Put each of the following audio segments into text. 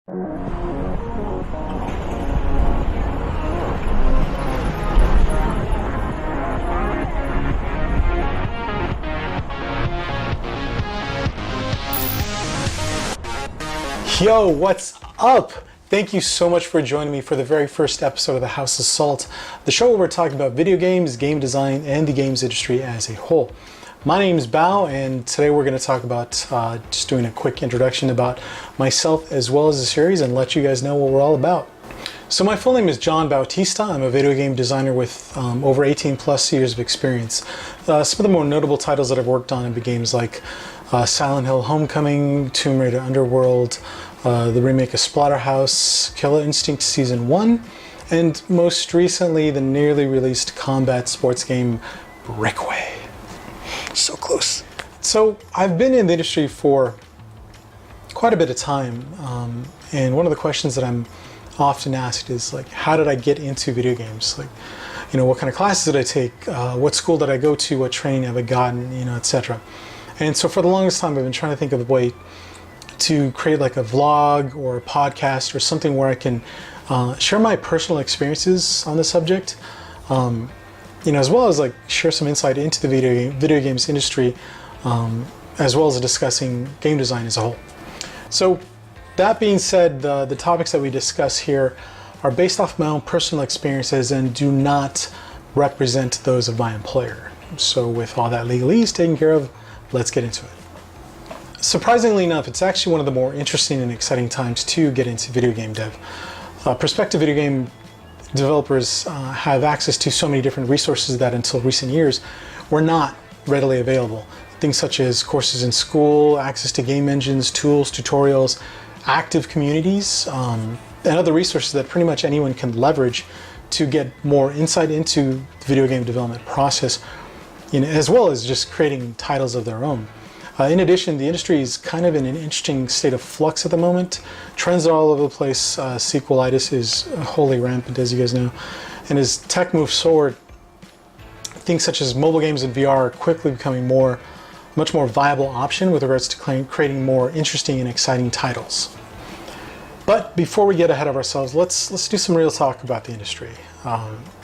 Yo, what's up? Thank you so much for joining me for the very first episode of the House of Salt, the show where we're talking about video games, game design, and the games industry as a whole. My name is Bao, and today we're going to talk about just doing a quick introduction about myself as well as the series and let you guys know what we're all about. So my full name is John Bautista. I'm a video game designer with over 18 plus years of experience. Some of the more notable titles that I've worked on have been games like Silent Hill Homecoming, Tomb Raider Underworld, the remake of Splatterhouse, Killer Instinct Season 1, and most recently the nearly released combat sports game Breakaway. So close. So I've been in the industry for quite a bit of time, and one of the questions that I'm often asked is like, how did I get into video games? Like, you know, what kind of classes did I take? What school did I go to? What training have I gotten? You know, etc. And so for the longest time, I've been trying to think of a way to create like a vlog or a podcast or something where I can share my personal experiences on the subject, you know, as well as like share some insight into the video games industry, as well as discussing game design as a whole. So that being said, the topics that we discuss here are based off my own personal experiences and do not represent those of my employer. So with all that legalese taken care of, let's get into it. Surprisingly enough, it's actually one of the more interesting and exciting times to get into video game dev. Prospective video game developers have access to so many different resources that until recent years were not readily available. Things such as courses in school, access to game engines, tools, tutorials, active communities, and other resources that pretty much anyone can leverage to get more insight into the video game development process, you know, as well as just creating titles of their own. In addition, the industry is kind of in an interesting state of flux at the moment. Trends are all over the place. Sequelitis is wholly rampant, as you guys know. And as tech moves forward, things such as mobile games and VR are quickly becoming much more viable option with regards to creating more interesting and exciting titles. But before we get ahead of ourselves, let's do some real talk about the industry.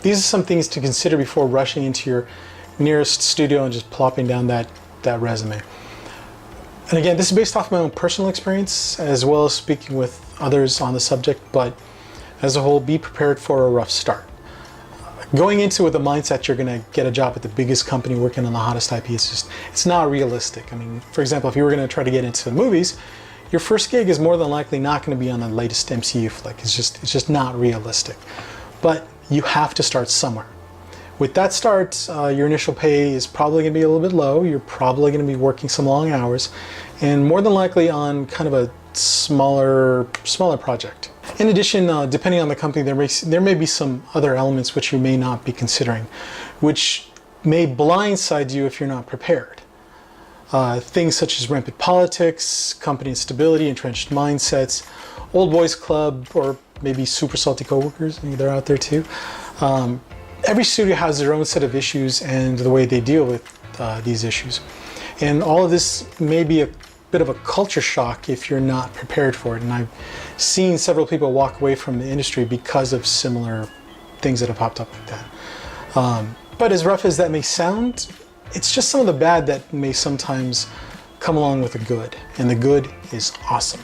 These are some things to consider before rushing into your nearest studio and just plopping down that resume. And again, this is based off my own personal experience as well as speaking with others on the subject, but as a whole, be prepared for a rough start. Going into with the mindset you're going to get a job at the biggest company working on the hottest IP, it's not realistic. I mean, for example, if you were going to try to get into movies, your first gig is more than likely not going to be on the latest MCU flick. It's just not realistic. But you have to start somewhere. With that start, your initial pay is probably going to be a little bit low. You're probably going to be working some long hours, and more than likely on kind of a smaller project. In addition, depending on the company, there may be some other elements which you may not be considering, which may blindside you if you're not prepared. Things such as rampant politics, company instability, entrenched mindsets, old boys club, or maybe super salty coworkers. They're out there too. Every studio has their own set of issues and the way they deal with these issues. And all of this may be a bit of a culture shock if you're not prepared for it. And I've seen several people walk away from the industry because of similar things that have popped up like that. But as rough as that may sound, it's just some of the bad that may sometimes come along with the good. And the good is awesome.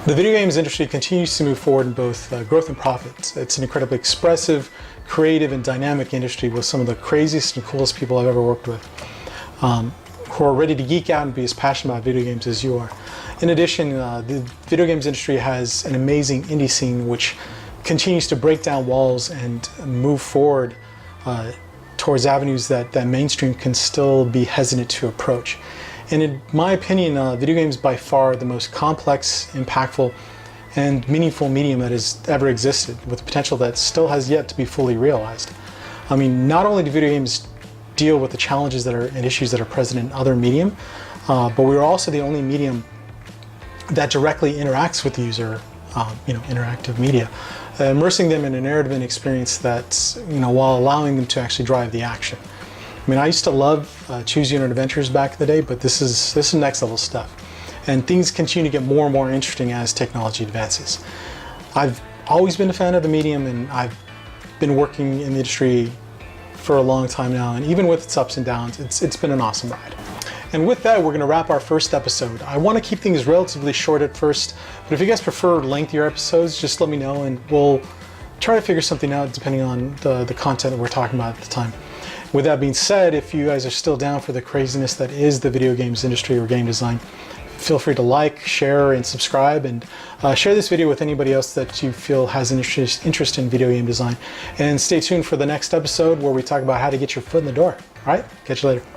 The video games industry continues to move forward in both growth and profit. It's an incredibly expressive, creative, and dynamic industry with some of the craziest and coolest people I've ever worked with, who are ready to geek out and be as passionate about video games as you are. In addition, the video games industry has an amazing indie scene which continues to break down walls and move forward towards avenues that mainstream can still be hesitant to approach. And in my opinion, video games by far the most complex, impactful, and meaningful medium that has ever existed, with potential that still has yet to be fully realized. I mean, not only do video games deal with the challenges and issues that are present in other medium, but we're also the only medium that directly interacts with the user, interactive media, immersing them in a narrative and experience that, while allowing them to actually drive the action. I mean, I used to love Choose Your Own Adventures back in the day, but this is next level stuff. and things continue to get more and more interesting as technology advances. I've always been a fan of the medium, and I've been working in the industry for a long time now, and even with its ups and downs, it's been an awesome ride. And with that, we're going to wrap our first episode. I want to keep things relatively short at first, but if you guys prefer lengthier episodes, just let me know and we'll try to figure something out depending on the content that we're talking about at the time. With that being said, if you guys are still down for the craziness that is the video games industry or game design, feel free to like, share, and subscribe, and share this video with anybody else that you feel has an interest in video game design. And stay tuned for the next episode where we talk about how to get your foot in the door. All right, catch you later.